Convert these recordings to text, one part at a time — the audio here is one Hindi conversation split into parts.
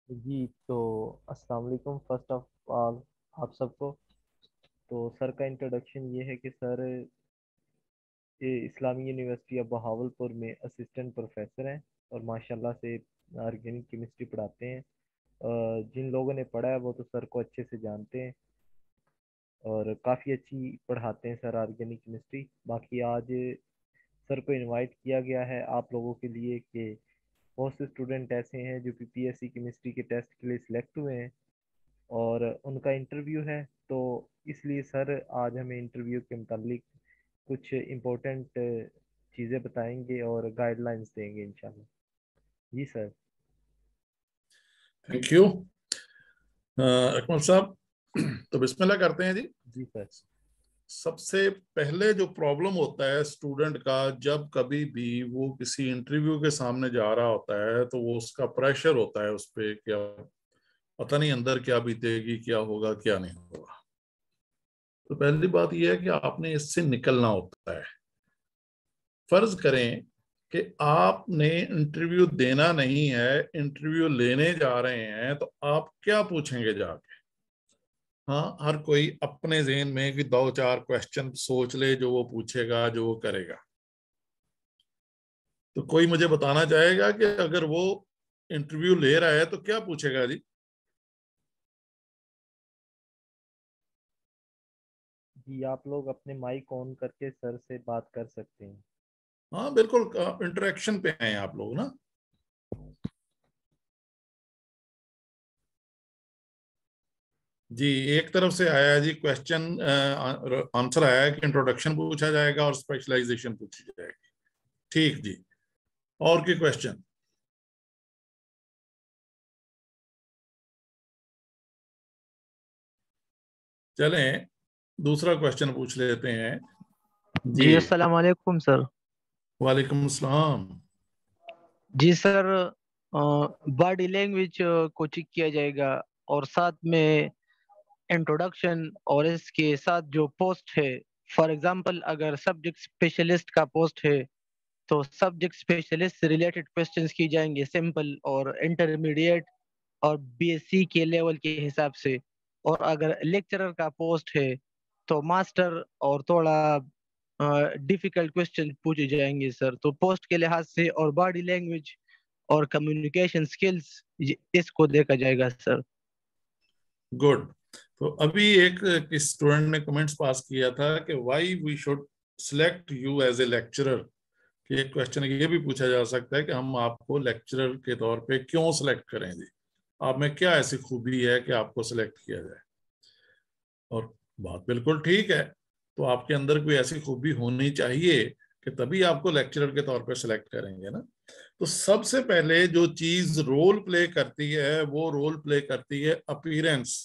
जी तो अस्सलाम वालेकुम फर्स्ट ऑफ ऑल आप सबको। तो सर का इंट्रोडक्शन ये है कि सर ये इस्लामी यूनिवर्सिटी ऑफ बहावलपुर में असिस्टेंट प्रोफेसर हैं और माशाल्लाह से ऑर्गेनिक केमिस्ट्री पढ़ाते हैं। जिन लोगों ने पढ़ा है वो तो सर को अच्छे से जानते हैं और काफ़ी अच्छी पढ़ाते हैं सर ऑर्गेनिक केमिस्ट्री। बाकी आज सर को इनवाइट किया गया है आप लोगों के लिए कि बहुत से स्टूडेंट ऐसे हैं जो पीपीएससी केमिस्ट्री के टेस्ट के लिए सिलेक्ट हुए हैं और उनका इंटरव्यू है। तो इसलिए सर आज हमें इंटरव्यू के मुतालिक कुछ इम्पोर्टेंट चीज़ें बताएंगे और गाइडलाइंस देंगे इंशाल्लाह। जी सर। थैंक यू अकमल साहब। तो बिस्मिल्लाह करते हैं जी। जी सर। सबसे पहले जो प्रॉब्लम होता है स्टूडेंट का, जब कभी भी वो किसी इंटरव्यू के सामने जा रहा होता है तो वो उसका प्रेशर होता है उस पे, क्या पता नहीं अंदर क्या बीतेगी, क्या होगा क्या नहीं होगा। तो पहली बात यह है कि आपने इससे निकलना होता है। फर्ज करें कि आपने इंटरव्यू देना नहीं है, इंटरव्यू लेने जा रहे हैं, तो आप क्या पूछेंगे जाके? हाँ, हर कोई अपने ज़हन में कि दो चार क्वेश्चन सोच ले जो वो पूछेगा, जो वो करेगा। तो कोई मुझे बताना चाहेगा कि अगर वो इंटरव्यू ले रहा है तो क्या पूछेगा जी? जी आप लोग अपने माइक ऑन करके सर से बात कर सकते हैं। हाँ बिल्कुल, इंटरेक्शन पे हैं आप लोग ना। जी, एक तरफ से आया है जी क्वेश्चन, आंसर आया है कि इंट्रोडक्शन पूछा जाएगा और स्पेशलाइजेशन पूछी जाएगी। ठीक जी। और के क्वेश्चन? चलें दूसरा क्वेश्चन पूछ लेते हैं जी। जी अस्सलाम वालेकुम सर। वालेकुम अस्सलाम। जी सर, बॉडी लैंग्वेज को चेक किया जाएगा और साथ में इंट्रोडक्शन और इसके साथ जो पोस्ट है, फॉर एग्जांपल अगर सब्जेक्ट स्पेशलिस्ट का पोस्ट है तो सब्जेक्ट स्पेशलिस्ट से रिलेटेड क्वेश्चंस की जाएंगे, सिंपल और इंटरमीडिएट और बीएससी के लेवल के हिसाब से। और अगर लेक्चरर का पोस्ट है तो मास्टर और थोड़ा डिफिकल्ट क्वेश्चन पूछे जाएंगे सर। तो पोस्ट के लिहाज से और बॉडी लैंग्वेज और कम्युनिकेशन स्किल्स इसको देखा जाएगा सर। गुड। तो अभी एक स्टूडेंट ने कमेंट्स पास किया था कि why we should select you as a lecturer. कि एक क्वेश्चन ये भी पूछा जा सकता है कि हम आपको लेक्चरर के तौर पे क्यों सिलेक्ट करें जी? आप में क्या ऐसी खूबी है कि आपको सिलेक्ट किया जाए? और बात बिल्कुल ठीक है। तो आपके अंदर कोई ऐसी खूबी होनी चाहिए कि तभी आपको लेक्चरर के तौर पे सिलेक्ट करेंगे ना। तो सबसे पहले जो चीज रोल प्ले करती है वो रोल प्ले करती है अपीयरेंस।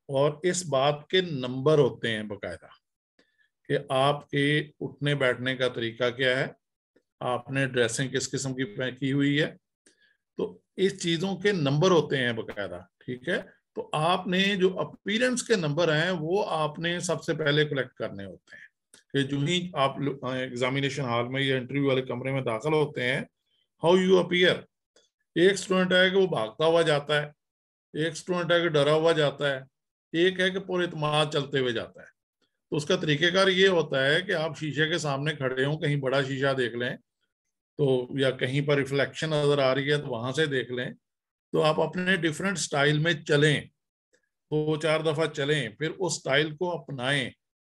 और इस बात के नंबर होते हैं बकायदा कि आपके उठने बैठने का तरीका क्या है, आपने ड्रेसिंग किस किस्म की हुई है। तो इस चीजों के नंबर होते हैं बकायदा, ठीक है। तो आपने जो अपीयरेंस के नंबर हैं वो आपने सबसे पहले कलेक्ट करने होते हैं कि जो ही आप एग्जामिनेशन हॉल में या इंटरव्यू वाले कमरे में दाखिल होते हैं, हाउ यू अपीयर। एक स्टूडेंट है कि वो भागता हुआ जाता है, एक स्टूडेंट है कि डरा हुआ जाता है, एक है कि पूरे इत्मीनान चलते हुए जाता है। तो उसका तरीकेकार ये होता है कि आप शीशे के सामने खड़े हों, कहीं बड़ा शीशा देख लें तो, या कहीं पर रिफ्लेक्शन नजर आ रही है तो वहां से देख लें। तो आप अपने डिफरेंट स्टाइल में चलें, दो चार दफा चलें, फिर उस स्टाइल को अपनाएं।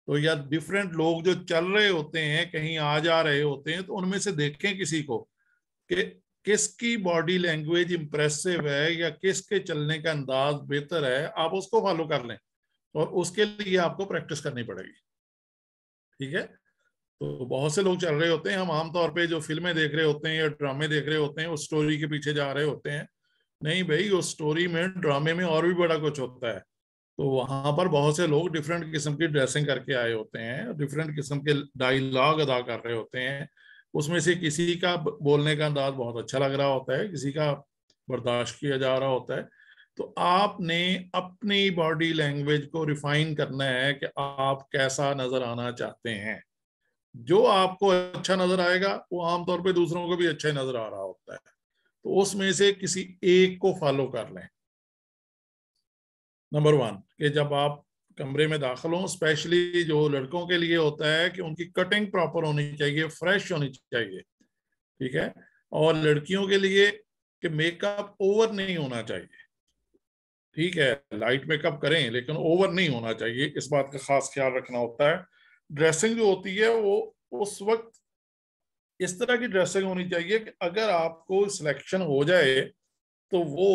तो या डिफरेंट लोग जो चल रहे होते हैं, कहीं आ जा रहे होते हैं, तो उनमें से देखें किसी को कि किसकी बॉडी लैंग्वेज इंप्रेसिव है या किसके चलने का अंदाज बेहतर है, आप उसको फॉलो कर लें। और उसके लिए आपको प्रैक्टिस करनी पड़ेगी, ठीक है। तो बहुत से लोग चल रहे होते हैं, हम आमतौर पे जो फिल्में देख रहे होते हैं या ड्रामे देख रहे होते हैं उस स्टोरी के पीछे जा रहे होते हैं। नहीं भाई, उस स्टोरी में ड्रामे में और भी बड़ा कुछ होता है। तो वहां पर बहुत से लोग डिफरेंट किस्म की ड्रेसिंग करके आए होते हैं, डिफरेंट किस्म के डायलॉग अदा कर रहे होते हैं। उसमें से किसी का बोलने का अंदाज बहुत अच्छा लग रहा होता है, किसी का बर्दाश्त किया जा रहा होता है। तो आपने अपनी बॉडी लैंग्वेज को रिफाइन करना है कि आप कैसा नजर आना चाहते हैं। जो आपको अच्छा नजर आएगा वो आमतौर पे दूसरों को भी अच्छा ही नजर आ रहा होता है। तो उसमें से किसी एक को फॉलो कर लें। नंबर 1 कि जब आप कमरे में दाखिल हों, स्पेशली जो लड़कों के लिए होता है कि उनकी कटिंग प्रॉपर होनी चाहिए, फ्रेश होनी चाहिए, ठीक है। और लड़कियों के लिए कि मेकअप ओवर नहीं होना चाहिए, ठीक है, लाइट मेकअप करें लेकिन ओवर नहीं होना चाहिए, इस बात का खास ख्याल रखना होता है। ड्रेसिंग जो होती है वो उस वक्त इस तरह की ड्रेसिंग होनी चाहिए कि अगर आपको सिलेक्शन हो जाए तो वो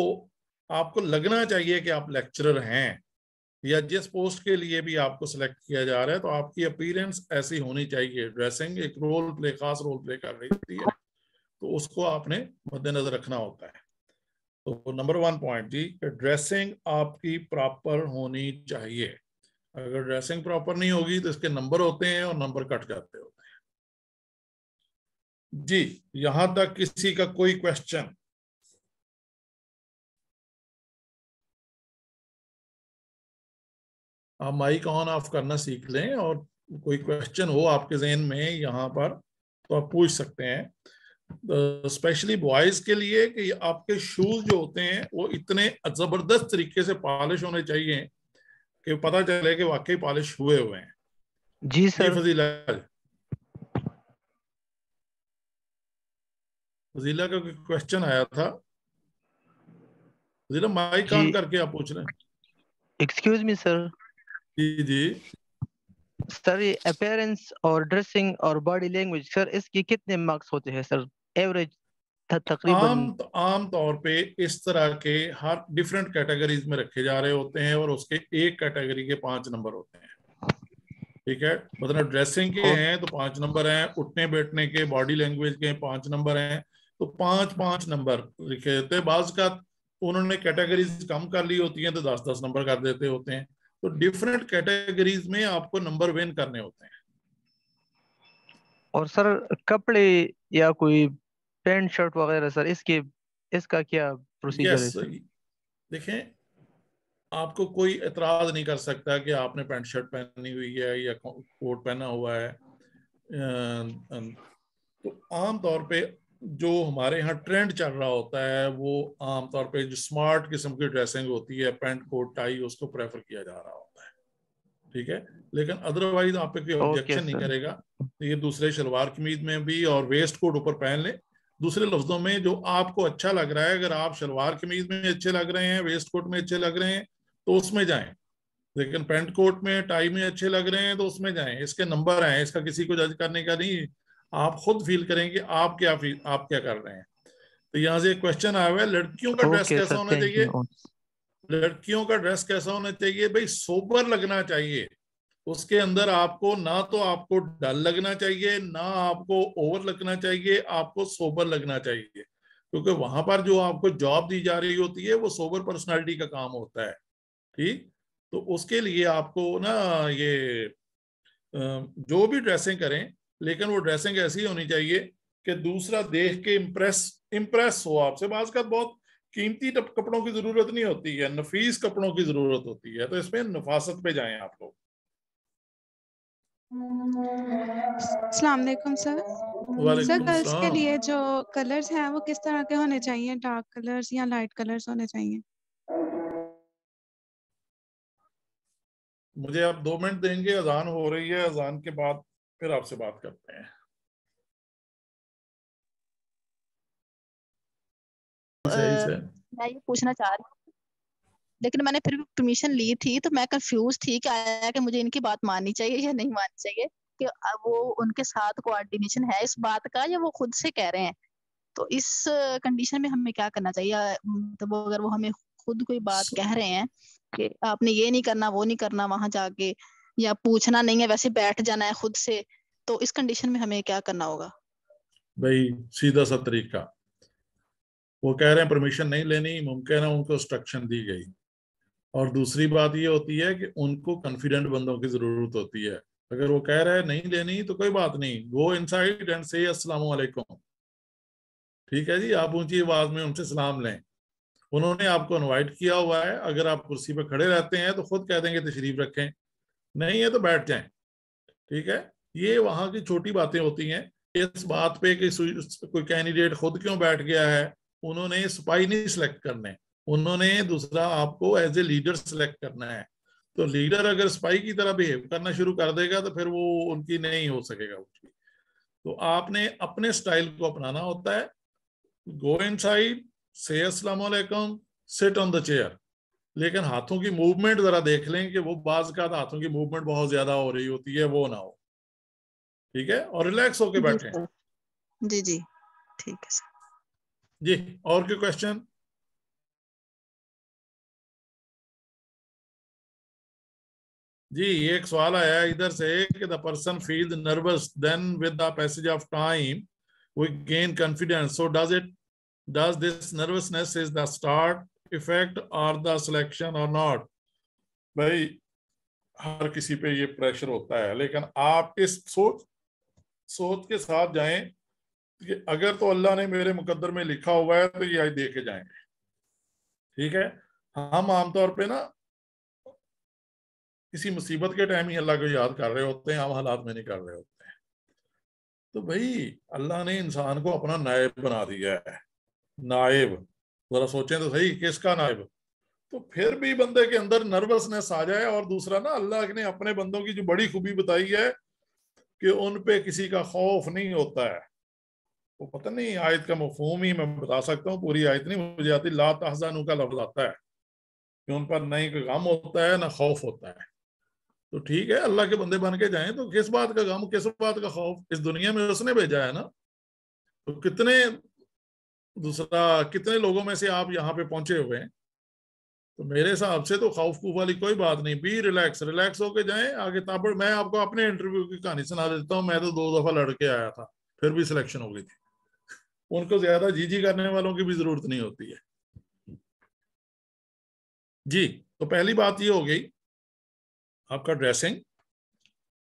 आपको लगना चाहिए कि आप लेक्चरर हैं, या जिस पोस्ट के लिए भी आपको सिलेक्ट किया जा रहा है तो आपकी अपीयरेंस ऐसी होनी चाहिए। ड्रेसिंग एक रोल प्ले, खास रोल प्ले कर रही है, तो उसको आपने मद्देनजर रखना होता है। तो नंबर 1 पॉइंट जी, ड्रेसिंग आपकी प्रॉपर होनी चाहिए। अगर ड्रेसिंग प्रॉपर नहीं होगी तो इसके नंबर होते हैं और नंबर कट जाते होते हैं जी। यहां तक किसी का कोई क्वेश्चन? आप माइक ऑन ऑफ करना सीख लें, और कोई क्वेश्चन हो आपके जहन में यहाँ पर तो आप पूछ सकते हैं। स्पेशली बॉयज के लिए कि आपके शूज जो होते हैं वो इतने जबरदस्त तरीके से पॉलिश होने चाहिए कि पता चले कि वाकई पॉलिश हुए हुए हैं। जी सर। फजीला का कोई क्वेश्चन आया था? फजीला माइक ऑन करके आप पूछ रहे हैं। Excuse me sir. जी जी सर, ये अपीयरेंस और ड्रेसिंग और बॉडी लैंग्वेज सर, इसके कितने मार्क्स होते हैं सर एवरेज तकरीबन? आम तौर पे इस तरह के हर डिफरेंट कैटेगरीज में रखे जा रहे होते हैं और उसके एक कैटेगरी के 5 नंबर होते हैं, ठीक है। मतलब ड्रेसिंग के हैं तो 5 नंबर हैं, उठने बैठने के, बॉडी लैंग्वेज के 5 नंबर हैं, तो 5-5 नंबर लिखे होते हैं। बाज का उन्होंने कैटेगरीज कम कर ली होती हैं तो 10-10 नंबर कर देते होते हैं। तो डिफरेंट कैटेगरीज में आपको नंबर विन करने होते हैं। और सर कपड़े या कोई पैंट शर्ट वगैरह सर, इसका क्या प्रोसीजर है यस, सर? देखें, आपको कोई एतराज नहीं कर सकता कि आपने पैंट शर्ट पहनी हुई है या कोट पहना हुआ है। तो आम तौर पे जो हमारे यहाँ ट्रेंड चल रहा होता है वो आम तौर पे जो स्मार्ट किस्म की ड्रेसिंग होती है, पैंट कोट टाई, उसको प्रेफर किया जा रहा होता है, ठीक है। लेकिन अदरवाइज आप पे कोई ओके ऑब्जेक्शन नहीं सर। करेगा। तो ये दूसरे शलवार कमीज में भी और वेस्ट कोट ऊपर पहन लें। दूसरे लफ्जों में जो आपको अच्छा लग रहा है, अगर आप शलवार कमीज में अच्छे लग रहे हैं, वेस्ट कोट में अच्छे लग रहे हैं तो उसमें जाएं, लेकिन पैंट कोट में टाई में अच्छे लग रहे हैं तो उसमें जाएं। इसके नंबर हैं, इसका किसी को जज करने का नहीं, आप खुद फील करेंगे आप क्या कर रहे हैं। तो यहाँ से क्वेश्चन आया हुआ है, लड़कियों का ड्रेस ओके कैसा सर, होना थैंक चाहिए? यू। लड़कियों का ड्रेस कैसा होना चाहिए भाई? सोबर लगना चाहिए। उसके अंदर आपको ना तो आपको डल लगना चाहिए, ना आपको ओवर लगना चाहिए, आपको सोबर लगना चाहिए, क्योंकि वहां पर जो आपको जॉब दी जा रही होती है वो सोबर पर्सनालिटी का काम होता है, ठीक। तो उसके लिए आपको ना ये जो भी ड्रेसिंग करें, लेकिन वो ड्रेसिंग ऐसी होनी चाहिए कि दूसरा देख के इम्प्रेस हो आपसे। बात का बहुत कीमती कपड़ों की जरूरत नहीं होती है, नफीस कपड़ों की जरूरत होती है, तो इसमें नफासत पे जाएं आप लोग। अस्सलाम वालेकुम सर। सर, गर्ल्स के लिए जो कलर्स हैं वो किस तरह के होने चाहिए? डार्क कलर्स या लाइट कलर्स होने चाहिए? मुझे आप 2 मिनट देंगे, अजान हो रही है, अजान के बाद फिर आपसे बात करते हैं। सही से मैं ये पूछना चाह रही हूँ, लेकिन मैंने फिर भी परमिशन ली थी तो मैं कंफ्यूज थी कि आया कि मुझे इनकी बात माननी चाहिए या नहीं माननी चाहिए, कि वो उनके साथ कोऑर्डिनेशन है इस बात का या वो खुद से कह रहे हैं। तो इस कंडीशन में हमें क्या करना चाहिए? तो वो अगर वो हमें खुद कोई बात कह रहे हैं कि आपने ये नहीं करना, वो नहीं करना वहां जाके, या पूछना नहीं है वैसे बैठ जाना है खुद से, तो इस कंडीशन में हमें क्या करना होगा? भाई सीधा सा तरीका, वो कह रहे हैं परमिशन नहीं लेनी, मुमकिन है उनको इंस्ट्रक्शन दी गई। और दूसरी बात ये होती है कि उनको कॉन्फिडेंट बंदों की जरूरत होती है। अगर वो कह रहे हैं नहीं लेनी तो कोई बात नहीं, गो इनसाइड एंड से अस्सलाम वालेकुम, ठीक है जी, आप ऊंची आवाज में उनसे सलाम लें। उन्होंने आपको इनवाइट किया हुआ है, अगर आप कुर्सी पे खड़े रहते हैं तो खुद कह देंगे तशरीफ रखें, नहीं है तो बैठ जाएं, ठीक है। ये वहां की छोटी बातें होती हैं। इस बात पे कि कोई कैंडिडेट खुद क्यों बैठ गया है उन्होंने सिपाही नहीं सिलेक्ट करने, उन्होंने दूसरा आपको एज ए लीडर सिलेक्ट करना है। तो लीडर अगर सिपाही की तरह बिहेव करना शुरू कर देगा तो फिर वो उनकी नहीं हो सकेगा कुछ भी। तो आपने अपने स्टाइल को अपनाना होता है। गो इनसाइड, से अस्सलाम वालेकुम, सिट ऑन द चेयर, लेकिन हाथों की मूवमेंट जरा देख लें कि वो बाज का हाथों की मूवमेंट बहुत ज्यादा हो रही होती है, वो ना हो, ठीक है, और रिलैक्स होके बैठे। जी जी ठीक है सर जी। और कोई क्वेश्चन? जी, एक सवाल आया है इधर से कि the person feel nervous then with the passage of time we gain confidence, so does this nervousness is the start effect or the selection or not? भाई हर किसी पे ये प्रेशर होता है, लेकिन आप इस सोच के साथ जाएं कि अगर तो अल्लाह ने मेरे मुकद्दर में लिखा हुआ है तो ये आज दे के जाएंगे, ठीक है। हम आमतौर पे ना किसी मुसीबत के टाइम ही अल्लाह को याद कर रहे होते हैं, हम हालात में नहीं कर रहे होते हैं। तो भाई अल्लाह ने इंसान को अपना नायब बना दिया है। नायब, जरा सोचें तो सही, किसका नायब? तो फिर भी बंदे के अंदर नर्वसनेस आ जाए। और दूसरा ना, अल्लाह ने अपने बंदों की जो बड़ी खूबी बताई है कि उन पे किसी का खौफ नहीं होता है। वो पता नहीं आयत का मफहूम ही मैं बता सकता हूँ, पूरी आयत नहीं मुझे आती। ला तहज़नु का लफ्ज़ आता है कि उन पर नहीं कोई गम होता है ना खौफ होता है। तो ठीक है, अल्लाह के बंदे बन के जाएं तो किस बात का गम, किस बात का खौफ? इस दुनिया में उसने भेजा है ना। तो कितने लोगों में से आप यहाँ पे पहुंचे हुए हैं। तो मेरे हिसाब से तो खौफ खूफ वाली कोई बात नहीं। बी रिलैक्स, रिलैक्स होके जाएं आगे। ताबड़ मैं आपको अपने इंटरव्यू की कहानी सुना देता हूँ। मैं तो 2 दफा लड़के आया था, फिर भी सिलेक्शन हो गई थी। उनको ज्यादा जी करने वालों की भी जरूरत नहीं होती है। जी, तो पहली बात ये हो गई आपका ड्रेसिंग।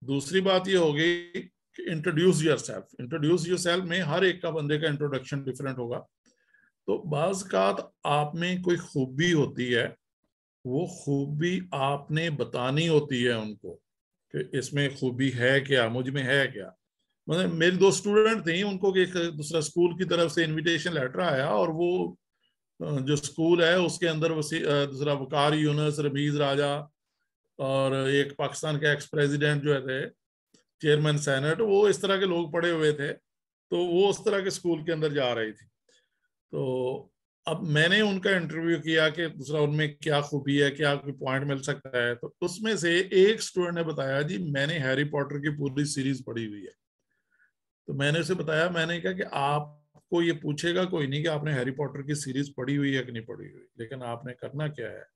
दूसरी बात ये हो गई कि इंट्रोड्यूस योरसेल्फ। इंट्रोड्यूस योरसेल्फ में हर एक का बंदे का इंट्रोडक्शन डिफरेंट होगा। तो बाज़ का आप में कोई खूबी होती है, वो खूबी आपने बतानी होती है उनको कि इसमें खूबी है क्या, मुझ में है क्या। मतलब मेरी 2 स्टूडेंट थी, उनको एक दूसरा स्कूल की तरफ से इनविटेशन लेटर आया, और वो जो स्कूल है उसके अंदर दूसरा वकार यूनुस, रमीज राजा और एक पाकिस्तान के एक्स प्रेसिडेंट जो थे, चेयरमैन सेनेट, वो इस तरह के लोग पढ़े हुए थे। तो वो उस तरह के स्कूल के अंदर जा रही थी। तो अब मैंने उनका इंटरव्यू किया कि दूसरा उनमें क्या खूबी है, क्या कोई पॉइंट मिल सकता है। तो उसमें से एक स्टूडेंट ने बताया, जी मैंने हैरी पॉटर की पूरी सीरीज पढ़ी हुई है। तो मैंने उसे बताया, मैंने कहा कि आपको ये पूछेगा कोई नहीं कि आपने हैरी पॉटर की सीरीज पढ़ी हुई है कि नहीं पढ़ी हुई, लेकिन आपने करना क्या है,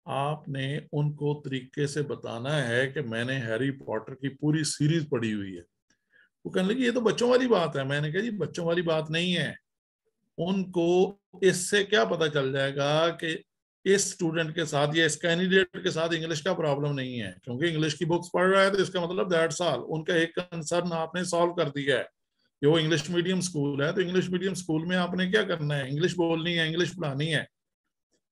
आपने उनको तरीके से बताना है कि मैंने हैरी पॉटर की पूरी सीरीज पढ़ी हुई है। वो कहने लगी ये तो बच्चों वाली बात है। मैंने कहा जी बच्चों वाली बात नहीं है। उनको इससे क्या पता चल जाएगा कि इस स्टूडेंट के साथ या इस कैंडिडेट के साथ इंग्लिश का प्रॉब्लम नहीं है, क्योंकि इंग्लिश की बुक्स पढ़ रहा है तो इसका मतलब दैट्स ऑल। उनका एक कंसर्न आपने सॉल्व कर दिया है कि वो इंग्लिश मीडियम स्कूल है। तो इंग्लिश मीडियम स्कूल में आपने क्या करना है, इंग्लिश बोलनी है, इंग्लिश पढ़ानी है,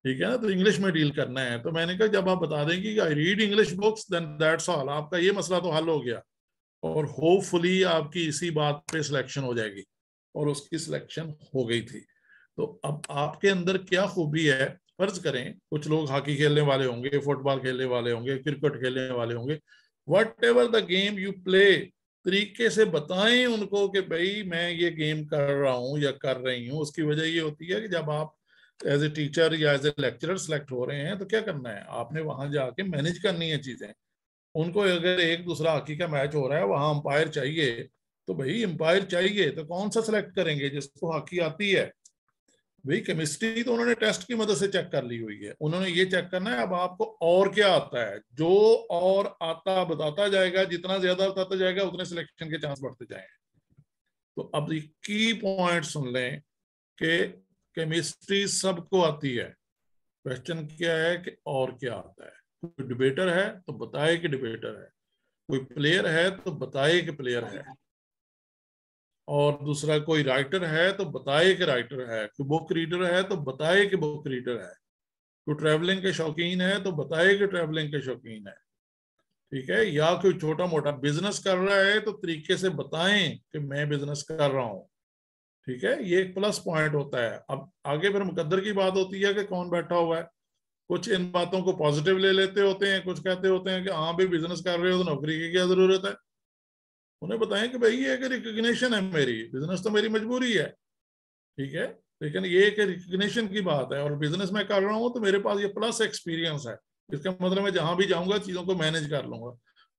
ठीक है ना। तो इंग्लिश में डील करना है। तो मैंने कहा जब आप बता दें कि I read English books then that's all, आपका ये मसला तो हल हो गया, और होपफुली आपकी इसी बात पे सिलेक्शन हो जाएगी। और उसकी सिलेक्शन हो गई थी। तो अब आपके अंदर क्या खूबी है, फर्ज करें कुछ लोग हॉकी खेलने वाले होंगे, फुटबॉल खेलने वाले होंगे, क्रिकेट खेलने वाले होंगे, what ever the game you play, तरीके से बताएं उनको कि भाई मैं ये गेम कर रहा हूँ या कर रही हूँ। उसकी वजह ये होती है कि जब आप एज ए टीचर या एज ए लेक्चरर सेलेक्ट हो रहे हैं तो क्या करना है, आपने वहां जाके मैनेज करनी है चीजें। उनको अगर एक दूसरा हॉकी का मैच हो रहा है, वहां अंपायर चाहिए, तो भाई अंपायर चाहिए तो कौन सा सिलेक्ट करेंगे, जिसको हॉकी आती है। भाई केमिस्ट्री तो उन्होंने टेस्ट की मदद से चेक कर ली हुई है, उन्होंने ये चेक करना है अब आपको और क्या आता है। जो और आता बताता जाएगा, जितना ज्यादा बताता जाएगा उतने सिलेक्शन के चांस बढ़ते जाएंगे। तो अब की पॉइंट सुन लें कि केमिस्ट्री सबको आती है, क्वेश्चन क्या है कि और क्या आता है। कोई डिबेटर है तो बताए कि डिबेटर है, कोई प्लेयर है तो बताए कि प्लेयर है, और दूसरा कोई राइटर है तो बताए कि राइटर है, कोई बुक रीडर है तो बताए कि बुक रीडर है, कोई ट्रैवलिंग के शौकीन है तो बताए कि ट्रैवलिंग के शौकीन है, ठीक है। या कोई छोटा मोटा बिजनेस कर रहा है तो तरीके से बताएं कि मैं बिजनेस कर रहा हूं, ठीक है, ये एक प्लस पॉइंट होता है। अब आगे फिर मुकद्दर की बात होती है कि कौन बैठा हुआ है। कुछ इन बातों को पॉजिटिव ले लेते होते हैं, कुछ कहते होते हैं कि हाँ भाई बिजनेस कर रहे हो तो नौकरी की क्या जरूरत है। उन्हें बताएं कि भाई ये एक रिकग्निशन है मेरी, बिजनेस तो मेरी मजबूरी है, ठीक है, लेकिन ये एक रिकग्निशन की बात है और बिजनेस में कर रहा हूँ तो मेरे पास ये प्लस एक्सपीरियंस है, इसका मतलब मैं जहां भी जाऊंगा चीजों को मैनेज कर लूंगा।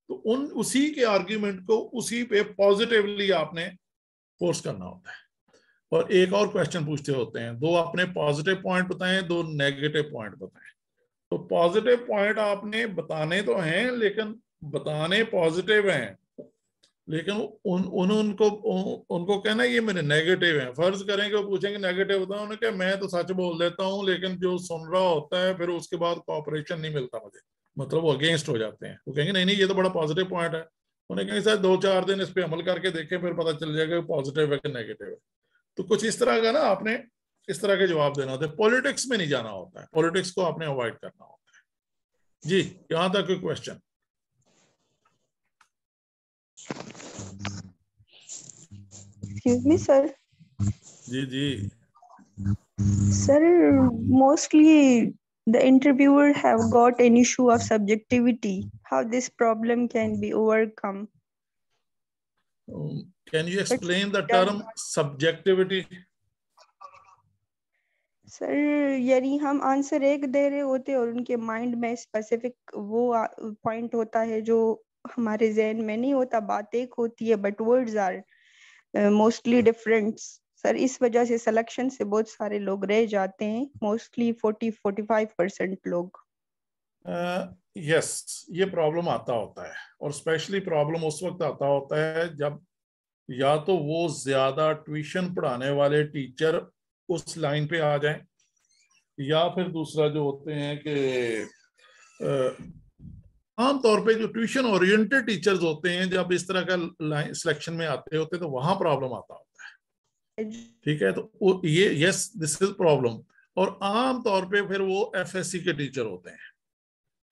तो उसी के आर्ग्यूमेंट को उसी पे पॉजिटिवली आपने फोर्स करना होता है। और एक और क्वेश्चन पूछते होते हैं, दो अपने पॉजिटिव पॉइंट बताएं, दो नेगेटिव पॉइंट बताएं। तो पॉजिटिव पॉइंट आपने बताने तो हैं, लेकिन बताने पॉजिटिव हैं, लेकिन उनको कहना ये मेरे नेगेटिव है। फर्ज करें कि वो पूछेंगे नेगेटिव बताओ, उन्होंने कहा मैं तो सच बोल देता हूँ, लेकिन जो सुन रहा होता है फिर उसके बाद कॉपरेशन नहीं मिलता मुझे, मतलब वो अगेंस्ट हो जाते हैं। वो कहेंगे नहीं नहीं ये तो बड़ा पॉजिटिव पॉइंट है। उन्हें कहेंगे सर 2-4 दिन इस पर अमल करके देखें, फिर पता चल जाएगा पॉजिटिव है कि नेगेटिव है। तो कुछ इस तरह का ना आपने इस तरह के जवाब देना होता है। पॉलिटिक्स में नहीं जाना होता है, पॉलिटिक्स को आपने अवॉइड करना होता है। जी, यहां तक कोई क्वेश्चन? Excuse me, sir. जी जी Sir, mostly the interviewer have got an issue of subjectivity. How this problem can be overcome? Can you But explain the term subjectivity? Sir यानी हम आंसर एक दे रहे होते हैं और उनके माइंड में स्पेसिफिक वो पॉइंट होता है जो हमारे जहन में नहीं होता। बात एक होती है but words are mostly different. Sir इस वजह से सिलेक्शन से बहुत सारे लोग रह जाते हैं, मोस्टली 40-45% लोग। यस, ये प्रॉब्लम आता होता है, और स्पेशली प्रॉब्लम उस वक्त आता होता है जब या तो वो ज्यादा ट्यूशन पढ़ाने वाले टीचर उस लाइन पे आ जाएं, या फिर दूसरा जो होते हैं कि आमतौर पे जो ट्यूशन ओरिएंटेड टीचर्स होते हैं जब इस तरह का लाइन सिलेक्शन में आते होते हैं तो वहां प्रॉब्लम आता होता है। ठीक है, तो ये यस दिस इज प्रॉब्लम। और आमतौर पे फिर वो एफएससी के टीचर होते हैं।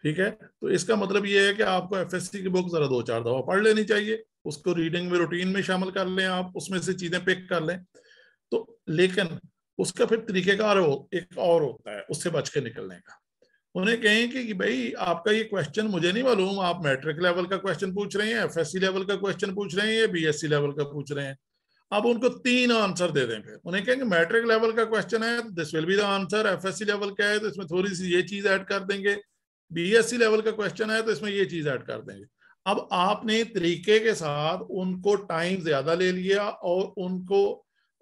ठीक है, तो इसका मतलब ये है कि आपको एफएससी की बुक जरा 2-4 दफा पढ़ लेनी चाहिए, उसको रीडिंग में रूटीन में शामिल कर लें, आप उसमें से चीजें पिक कर लें। तो लेकिन उसका फिर तरीकेकार एक और होता है उससे बच के निकलने का। उन्हें कहें कि भाई आपका ये क्वेश्चन मुझे नहीं मालूम, आप मैट्रिक लेवल का क्वेश्चन पूछ रहे हैं, एफएससी लेवल का क्वेश्चन पूछ रहे हैं या बीएससी लेवल का पूछ रहे हैं। अब उनको 3 आंसर दे दें। फिर उन्हें कहेंगे मैट्रिक लेवल का क्वेश्चन है this will be the answer, FSc level का है तो इसमें थोड़ी सी ये चीज ऐड कर देंगे, बीएससी लेवल का क्वेश्चन है तो इसमें ये चीज ऐड कर देंगे। अब आपने तरीके के साथ उनको टाइम ज्यादा ले लिया और उनको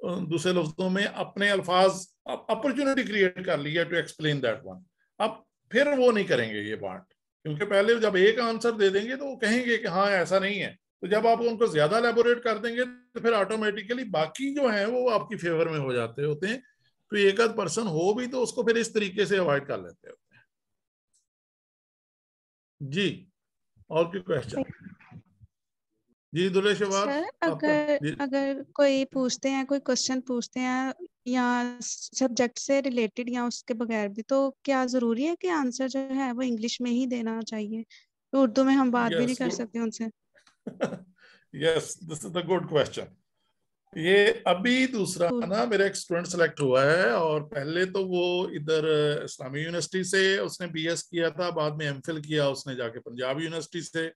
दूसरे लफ्जों में अपने अल्फाज अपॉर्चुनिटी क्रिएट कर लिया टू एक्सप्लेन दैट वन। अब फिर वो नहीं करेंगे ये पार्ट, क्योंकि पहले जब एक आंसर दे देंगे तो वो कहेंगे कि हाँ ऐसा नहीं है। तो जब आप उनको ज्यादा एलेबोरेट कर देंगे तो फिर ऑटोमेटिकली बाकी जो है वो आपकी फेवर में हो जाते होते हैं। तो एक आध पर्सन हो भी तो उसको फिर इस तरीके से अवॉइड कर लेते होते हैं। जी, और कोई क्वेश्चन? जी दुलेश सर अगर कोई पूछते हैं, कोई क्वेश्चन पूछते हैं या सब्जेक्ट से रिलेटेड या उसके बगैर भी, तो क्या जरूरी है कि आंसर जो है वो इंग्लिश में ही देना चाहिए? तो उर्दू में हम बात भी नहीं कर सकते उनसे? Yes, this is the good question. ये अभी दूसरा ना मेरा एक स्टूडेंट सेलेक्ट हुआ है, और पहले तो वो इधर इस्लामी यूनिवर्सिटी से उसने बीएस किया था, बाद में एमफिल किया उसने जाके पंजाब यूनिवर्सिटी से।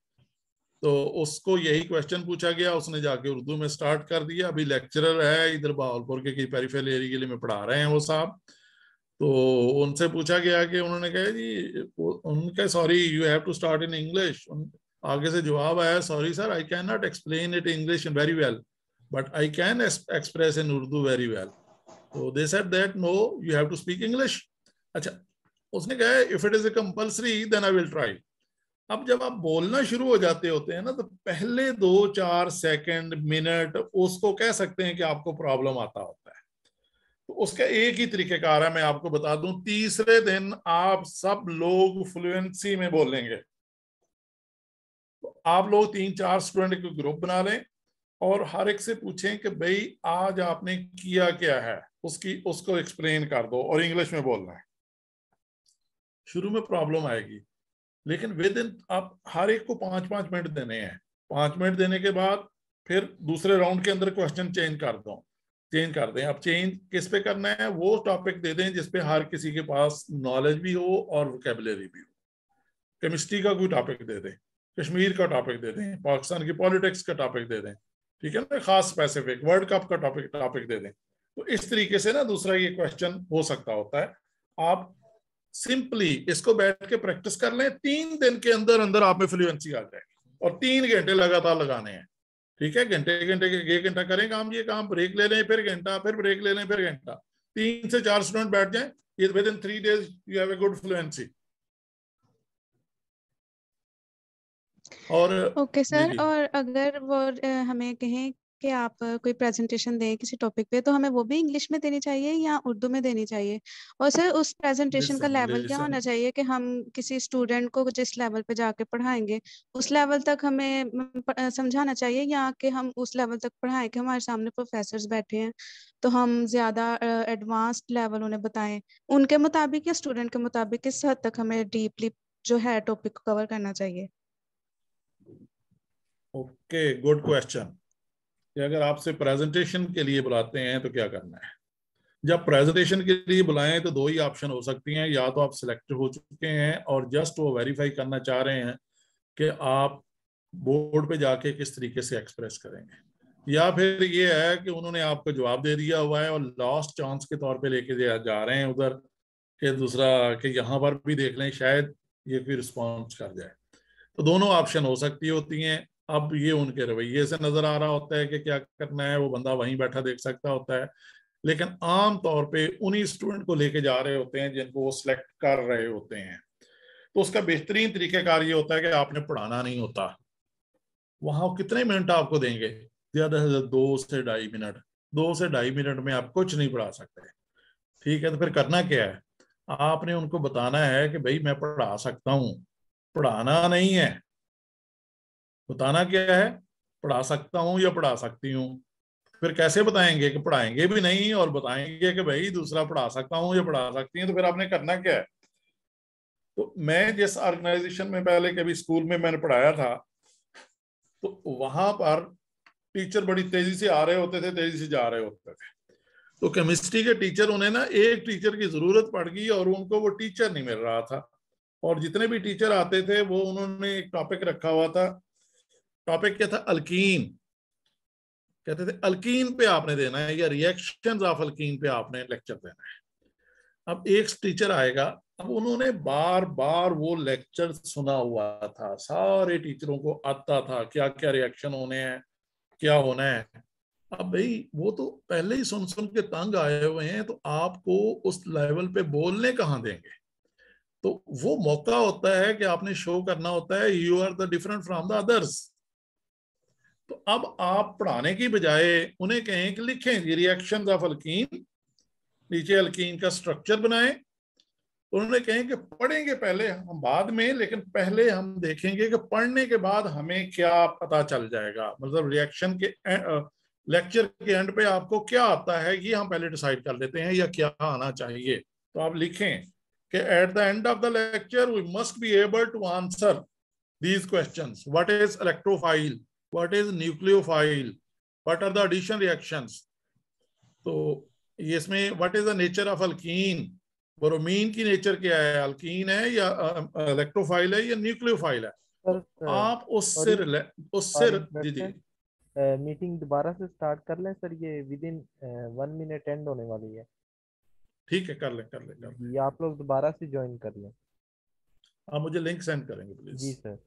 तो उसको यही क्वेश्चन पूछा गया, उसने जाके उर्दू में स्टार्ट कर दिया। अभी लेक्चरर है इधर बहावलपुर के पेरिफेरल एरिया के लिए में पढ़ा रहे हैं वो साहब। तो उनसे पूछा गया कि उन्होंने कहा जी उनका sorry you have to start in English. आगे से जवाब आया sorry sir I can not explain it English very well but I can express in Urdu very well. तो they said that no you have to speak English. अच्छा, उसने कहा if it is a compulsory then I will try. अब जब आप बोलना शुरू हो जाते होते हैं ना तो पहले 2-4 सेकंड मिनट उसको कह सकते हैं कि आपको प्रॉब्लम आता होता है। तो उसका एक ही तरीकेकार है, मैं आपको बता दूं। तीसरे दिन आप सब लोग फ्लुएंसी में बोलेंगे। तो आप लोग 3-4 स्टूडेंट को ग्रुप बना लें और हर एक से पूछें कि भाई आज आपने किया क्या है, उसको एक्सप्लेन कर दो और इंग्लिश में बोलना है। शुरू में प्रॉब्लम आएगी, लेकिन विद इन आप हर एक को 5-5 मिनट देने हैं। 5 मिनट देने के बाद फिर दूसरे राउंड के अंदर क्वेश्चन चेंज कर दो। चेंज कर दें। अब चेंज किस पे करना है, वो टॉपिक दे दें जिसपे हर किसी के पास नॉलेज भी हो और वोकेबलरी भी हो। केमिस्ट्री का कोई टॉपिक दे दें, कश्मीर का टॉपिक दे दें, पाकिस्तान की पॉलिटिक्स का टॉपिक दे दें, ठीक है ना, खास स्पेसिफिक वर्ल्ड कप का टॉपिक दे दें। तो इस तरीके से ना दूसरा ये क्वेश्चन हो सकता होता है। आप सिंपली इसको बैठ के प्रैक्टिस कर लें, 3 दिन के अंदर अंदर आप में फ्लुएंसी आ जाएगी। और 3 घंटे लगातार लगाने हैं, ठीक है। घंटे घंटे 1 घंटा करें काम, ये काम, ब्रेक ले लें, फिर घंटा, फिर ब्रेक ले लें, फिर घंटा। 3 से 4 स्टूडेंट बैठ जाएं, ये with in 3 days you have a good fluency. और ओके जी सर, जी और अगर वो हमें कहें कि आप कोई प्रेजेंटेशन दें किसी टॉपिक पे, तो हमें वो भी इंग्लिश में देनी चाहिए या उर्दू में देनी चाहिए? और सर उस प्रेजेंटेशन का लेवल क्या होना चाहिए कि हम किसी स्टूडेंट को जिस लेवल पे जाके पढ़ाएंगे उस लेवल तक हमें समझाना चाहिए, या कि हम उस लेवल तक पढ़ाएं कि हमारे सामने प्रोफेसर्स बैठे हैं तो हम ज्यादा एडवांस्ड लेवल उन्हें बताएं उनके मुताबिक, या स्टूडेंट के मुताबिक किस हद तक हमें डीपली जो है टॉपिक को कवर करना चाहिए? Okay, good question. कि अगर आपसे प्रेजेंटेशन के लिए बुलाते हैं तो क्या करना है। जब प्रेजेंटेशन के लिए बुलाएं तो 2 ही ऑप्शन हो सकती हैं, या तो आप सिलेक्ट हो चुके हैं और जस्ट वो वेरीफाई करना चाह रहे हैं कि आप बोर्ड पे जाके किस तरीके से एक्सप्रेस करेंगे, या फिर ये है कि उन्होंने आपको जवाब दे दिया हुआ है और लास्ट चांस के तौर पे लेके जा रहे हैं उधर के दूसरा कि यहाँ पर भी देख लें शायद ये कोई रिस्पॉन्स कर जाए। तो दोनों ऑप्शन हो सकती होती हैं। अब ये उनके रवैये से नजर आ रहा होता है कि क्या करना है, वो बंदा वहीं बैठा देख सकता होता है। लेकिन आम तौर पे उन्हीं स्टूडेंट को लेके जा रहे होते हैं जिनको वो सिलेक्ट कर रहे होते हैं। तो उसका बेहतरीन तरीकेकार ये होता है कि आपने पढ़ाना नहीं होता। वहां कितने मिनट आपको देंगे, ज्यादा से ज्यादा 2 से 2.5 मिनट। 2 से 2.5 मिनट में आप कुछ नहीं पढ़ा सकते, ठीक है। तो फिर करना क्या है, आपने उनको बताना है कि भाई मैं पढ़ा सकता हूँ, पढ़ाना नहीं है। बताना क्या है, पढ़ा सकता हूँ या पढ़ा सकती हूँ। फिर कैसे बताएंगे कि पढ़ाएंगे भी नहीं और बताएंगे कि भाई दूसरा पढ़ा सकता हूँ या पढ़ा सकती हैं, तो फिर आपने करना क्या है। तो मैं जिस ऑर्गेनाइजेशन में पहले कभी स्कूल में मैंने पढ़ाया था, तो वहां पर टीचर बड़ी तेजी से आ रहे होते थे, तेजी से जा रहे होते थे। तो केमिस्ट्री के टीचर, उन्हें ना एक टीचर की जरूरत पड़ गई और उनको वो टीचर नहीं मिल रहा था। और जितने भी टीचर आते थे वो उन्होंने एक टॉपिक रखा हुआ था। टॉपिक क्या था, अल्कीन। कहते थे अल्कीन पे आपने देना है या रिएक्शंस ऑफ अल्कीन पे आपने लेक्चर देना है। अब एक टीचर आएगा, अब उन्होंने बार बार वो लेक्चर सुना हुआ था, सारे टीचरों को आता था क्या क्या रिएक्शन होने हैं, क्या होना है। अब भाई वो तो पहले ही सुन सुन के तंग आए हुए हैं, तो आपको उस लेवल पे बोलने कहाँ देंगे। तो वो मौका होता है कि आपने शो करना होता है you are the different from the others. तो अब आप पढ़ाने की बजाय उन्हें कहें कि लिखें रिएक्शंस ऑफ अल्कीन, नीचे अल्कीन का स्ट्रक्चर बनाएं। तो उन्होंने कहें कि पढ़ेंगे पहले हम बाद में, लेकिन पहले हम देखेंगे कि पढ़ने के बाद हमें क्या पता चल जाएगा। मतलब रिएक्शन के लेक्चर के एंड पे आपको क्या आता है ये हम पहले डिसाइड कर लेते हैं, या क्या आना चाहिए। तो आप लिखें कि at the end of the lecture we must be able to answer these questions. What is electrophile, what is nucleophile, what are the addition reactions। तो ये इसमें what is the nature of alkene, bromine की नेचर क्या है, अल्कीन है या इलेक्ट्रोफाइल है या न्यूक्लियोफाइल है। सर तो आप उससे फॉर जी जी इंटरप्शन मीटिंग दोबारा से स्टार्ट कर लें सर, ये विद इन 1 मिनट एंड होने वाली है। ठीक है, कर लें कर लें कर लें। ये आप लोग दोबारा से ज्वाइन कर लें। आप मुझे लिंक सेंड करेंगे प्लीज। जी सर।